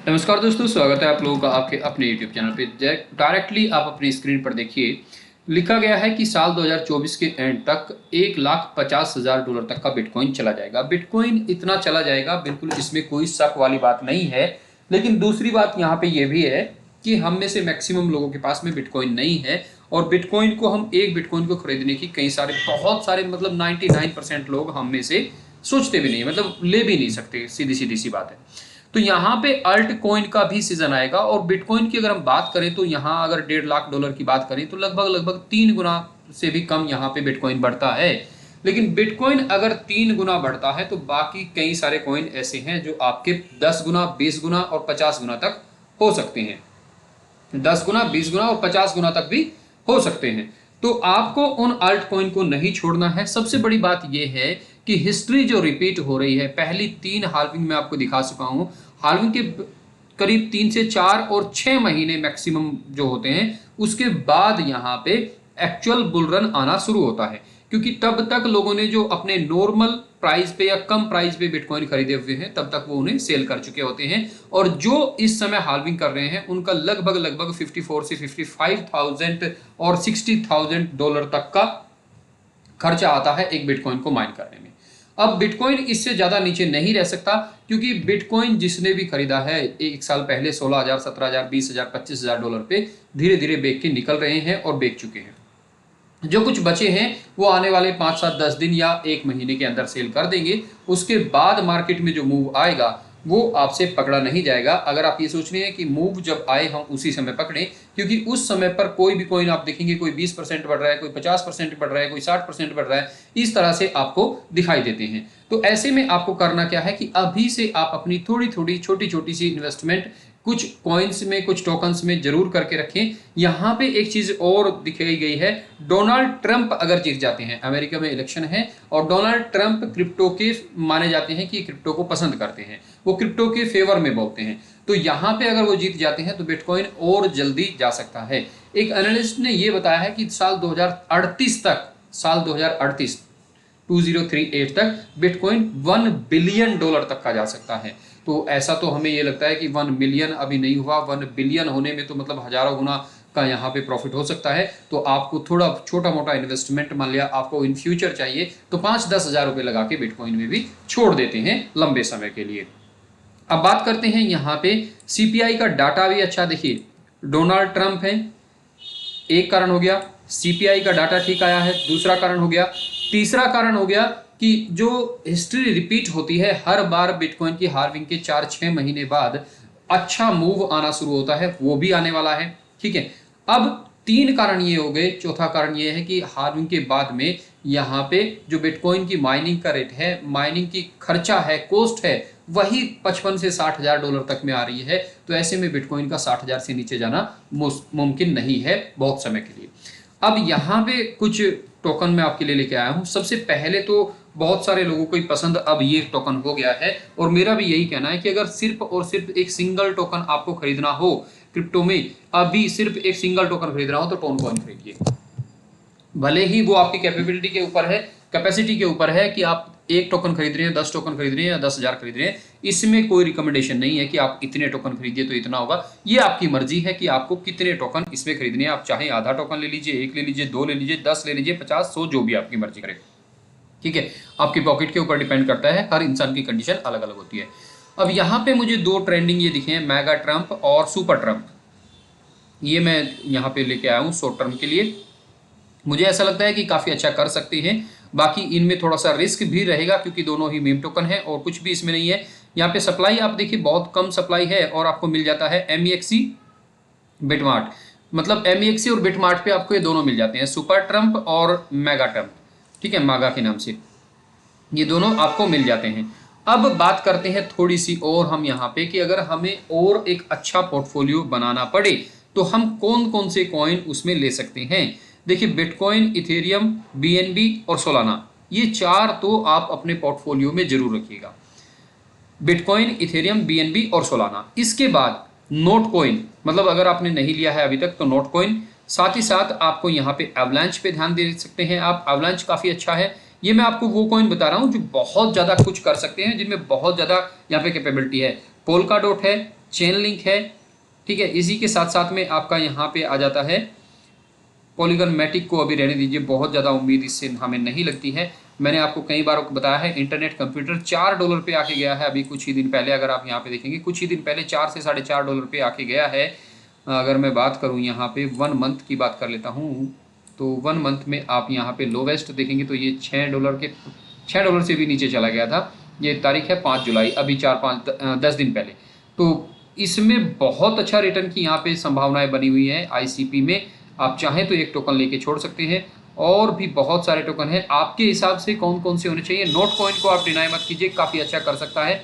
नमस्कार दोस्तों, स्वागत है आप लोगों का आपके अपने YouTube चैनल पे। डायरेक्टली आप अपनी स्क्रीन पर देखिए, लिखा गया है कि साल 2024 के एंड तक $1,50,000 तक का बिटकॉइन चला जाएगा। बिटकॉइन इतना चला जाएगा, बिल्कुल इसमें कोई शक वाली बात नहीं है। लेकिन दूसरी बात यहाँ पे ये भी है कि हम में से मैक्सिमम लोगों के पास में बिटकॉइन नहीं है, और बिटकॉइन को हम एक बिटकॉइन को खरीदने की बहुत सारे मतलब 99% लोग हम में से सोचते भी नहीं, मतलब ले भी नहीं सकते। सीधी सीधी सी बात है। तो यहाँ पे अल्ट कॉइन का भी सीजन आएगा, और बिटकॉइन की अगर हम बात करें तो यहाँ अगर $1.5 लाख की बात करें तो लगभग लगभग 3 गुना से भी कम यहाँ पे बिटकॉइन बढ़ता है। लेकिन बिटकॉइन अगर 3 गुना बढ़ता है तो बाकी कई सारे कॉइन ऐसे हैं जो आपके 10 गुना, 20 गुना और 50 गुना तक हो सकते हैं। 10 गुना, 20 गुना और 50 गुना तक भी हो सकते हैं। तो आपको उन अल्ट कॉइन को नहीं छोड़ना है। सबसे बड़ी बात यह है कि हिस्ट्री जो रिपीट हो रही है, पहली 3 हाल्विंग में आपको दिखा चुका हूं। हाल्विंग के करीब 3 से 4 और 6 महीने मैक्सिमम जो होते हैं, उसके बाद यहाँ पे एक्चुअल बुल रन आना शुरू होता है। क्योंकि तब तक लोगों ने जो अपने नॉर्मल प्राइस पे या कम प्राइस पे बिटकॉइन खरीदे हुए हैं, तब तक वो उन्हें सेल कर चुके होते हैं। और जो इस समय हाल्विंग कर रहे हैं, उनका लगभग लगभग 54 से 55,000 और $60,000 तक का खर्चा आता है एक बिटकॉइन को माइन करने में। अब बिटकॉइन इससे ज्यादा नीचे नहीं रह सकता, क्योंकि बिटकॉइन जिसने भी खरीदा है एक साल पहले 16,000, 17,000, 20,000, $25,000 पे धीरे धीरे बेच के निकल रहे हैं और बेच चुके हैं। जो कुछ बचे हैं वो आने वाले 5, 7, 10 दिन या 1 महीने के अंदर सेल कर देंगे। उसके बाद मार्केट में जो मूव आएगा वो आपसे पकड़ा नहीं जाएगा। अगर आप ये सोच रहे हैं कि मूव जब आए हम उसी समय पकड़ें, क्योंकि उस समय पर कोई भी कॉइन आप देखेंगे, कोई 20% बढ़ रहा है, कोई 50% बढ़ रहा है, कोई 60% बढ़ रहा है, इस तरह से आपको दिखाई देते हैं। तो ऐसे में आपको करना क्या है कि अभी से आप अपनी थोड़ी थोड़ी छोटी छोटी सी इन्वेस्टमेंट कुछ कॉइन्स में, कुछ टोकन्स में जरूर करके रखें। यहां पे एक चीज और दिखाई गई है, डोनाल्ड ट्रंप अगर जीत जाते हैं, अमेरिका में इलेक्शन है और डोनाल्ड ट्रंप क्रिप्टो के माने जाते हैं कि क्रिप्टो को पसंद करते हैं, वो क्रिप्टो के फेवर में बोलते हैं। तो यहां पे अगर वो जीत जाते हैं तो बिटकॉइन और जल्दी जा सकता है। एक एनालिस्ट ने यह बताया है कि साल 2038 तक, साल 2038 2038 तक बिटकॉइन $1 बिलियन तक का जा सकता है। तो ऐसा तो हमें ये लगता है कि 1 मिलियन अभी नहीं हुआ, 1 बिलियन होने में तो मतलब हजारों गुना का यहाँ पे प्रॉफिट हो सकता है। तो आपको थोड़ा छोटा मोटा इन्वेस्टमेंट, मान लिया आपको इन फ्यूचर चाहिए, तो 5-10 हज़ार रुपये लगा के बिटकॉइन में भी छोड़ देते हैं लंबे समय के लिए। अब बात करते हैं यहाँ पे सीपीआई का डाटा भी अच्छा। देखिए, डोनाल्ड ट्रंप है, एक कारण हो गया, सीपीआई का डाटा ठीक आया है, दूसरा कारण हो गया। तीसरा कारण हो गया कि जो हिस्ट्री रिपीट होती है, हर बार बिटकॉइन की हार्विंग के 4-6 महीने बाद अच्छा मूव आना शुरू होता है, वो भी आने वाला है। ठीक है, अब 3 कारण ये हो गए। चौथा कारण ये है कि हार्विंग के बाद में यहाँ पे जो बिटकॉइन की माइनिंग का रेट है, माइनिंग की खर्चा है, कॉस्ट है, वही 55 से $60,000 तक में आ रही है। तो ऐसे में बिटकॉइन का 60,000 से नीचे जाना मुमकिन नहीं है बहुत समय के लिए। अब यहाँ पे कुछ टोकन मैं आपके लिए लेके आया हूँ। सबसे पहले तो बहुत सारे लोगों को ही पसंद अब ये टोकन हो गया है, और मेरा भी यही कहना है कि अगर सिर्फ और सिर्फ एक सिंगल टोकन आपको खरीदना हो क्रिप्टो में, अभी सिर्फ एक सिंगल टोकन खरीदना हो तो टोन कॉइन खरीदिए। भले ही वो आपकी कैपेबिलिटी के ऊपर है, कैपेसिटी के ऊपर है कि आप एक टोकन खरीद रहे हैं, 10 टोकन खरीद रहे हैं या 10,000 खरीद रहे हैं। इसमें कोई रिकमेंडेशन नहीं है कि आप इतने टोकन खरीदिए तो इतना होगा। ये आपकी मर्जी है कि आपको कितने टोकन इसमें खरीदने हैं। आप चाहे आधा टोकन ले लीजिए, 1 ले लीजिए, 2 ले लीजिए, 10 ले लीजिए, 50, 100, जो भी आपकी मर्जी करे। ठीक है, आपकी पॉकेट के ऊपर डिपेंड करता है, हर इंसान की कंडीशन अलग अलग होती है। अब यहाँ पे मुझे 2 ट्रेंडिंग ये दिखे हैं, मेगा ट्रंप और सुपर ट्रंप। ये मैं यहाँ पे लेके आया हूँ शॉर्ट टर्म के लिए। मुझे ऐसा लगता है कि काफ़ी अच्छा कर सकते हैं। बाकी इनमें थोड़ा सा रिस्क भी रहेगा, क्योंकि दोनों ही मीम टोकन है और कुछ भी इसमें नहीं है। यहाँ पे सप्लाई आप देखिए बहुत कम सप्लाई है, और आपको मिल जाता है MEXC, बिटमार्ट। मतलब MEXC और बिटमार्ट पे आपको ये दोनों मिल जाते हैं, सुपर ट्रंप और मेगा ट्रंप। ठीक है, मागा के नाम से ये दोनों आपको मिल जाते हैं। अब बात करते हैं थोड़ी सी और हम यहाँ पे कि अगर हमें और एक अच्छा पोर्टफोलियो बनाना पड़े तो हम कौन कौन से कॉइन उसमें ले सकते हैं। देखिए, बिटकॉइन, इथेरियम, BNB और सोलाना, ये 4 तो आप अपने पोर्टफोलियो में जरूर रखिएगा। बिटकॉइन, इथेरियम, BNB और सोलाना। इसके बाद नोट कॉइन, मतलब अगर आपने नहीं लिया है अभी तक तो नोट कॉइन। साथ ही साथ आपको यहाँ पे एवलांच पे ध्यान दे सकते हैं आप, एवलांच काफ़ी अच्छा है। ये मैं आपको वो कॉइन बता रहा हूँ जो बहुत ज़्यादा कुछ कर सकते हैं, जिनमें बहुत ज़्यादा यहाँ पे कैपेबिलिटी है। पोल्का डॉट है, चेन लिंक है, ठीक है। इसी के साथ साथ में आपका यहाँ पे आ जाता है पॉलीगन मैटिक को अभी रहने दीजिए, बहुत ज़्यादा उम्मीद इससे हमें नहीं लगती है। मैंने आपको कई बार बताया है इंटरनेट कंप्यूटर $4 पे आके गया है अभी कुछ ही दिन पहले। अगर आप यहाँ पे देखेंगे कुछ ही दिन पहले 4 से $4.5 पे आके गया है। अगर मैं बात करूँ यहाँ पे 1 मंथ की बात कर लेता हूँ, तो 1 मंथ में आप यहाँ पे लोवेस्ट देखेंगे तो ये $6 से भी नीचे चला गया था। ये तारीख है 5 जुलाई, अभी 10 दिन पहले। तो इसमें बहुत अच्छा रिटर्न की यहाँ पे संभावनाएं बनी हुई है ICP में। आप चाहें तो एक टोकन लेके छोड़ सकते हैं, और भी बहुत सारे टोकन हैं। आपके हिसाब से कौन कौन से होने चाहिए। नोट कॉइन को आप डिनाई मत कीजिए, काफ़ी अच्छा कर सकता है।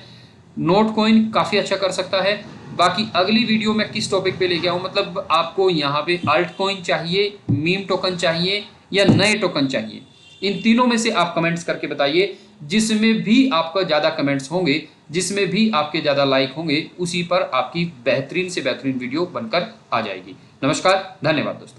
नोट कॉइन काफ़ी अच्छा कर सकता है। बाकी अगली वीडियो में किस टॉपिक पे लेके आऊँ, मतलब आपको यहाँ पे अल्ट कॉइन चाहिए, मीम टोकन चाहिए, या नए टोकन चाहिए, इन तीनों में से आप कमेंट्स करके बताइए। जिसमें भी आपका ज़्यादा कमेंट्स होंगे, जिसमें भी आपके ज़्यादा लाइक होंगे, उसी पर आपकी बेहतरीन से बेहतरीन वीडियो बनकर आ जाएगी। नमस्कार, धन्यवाद दोस्तों।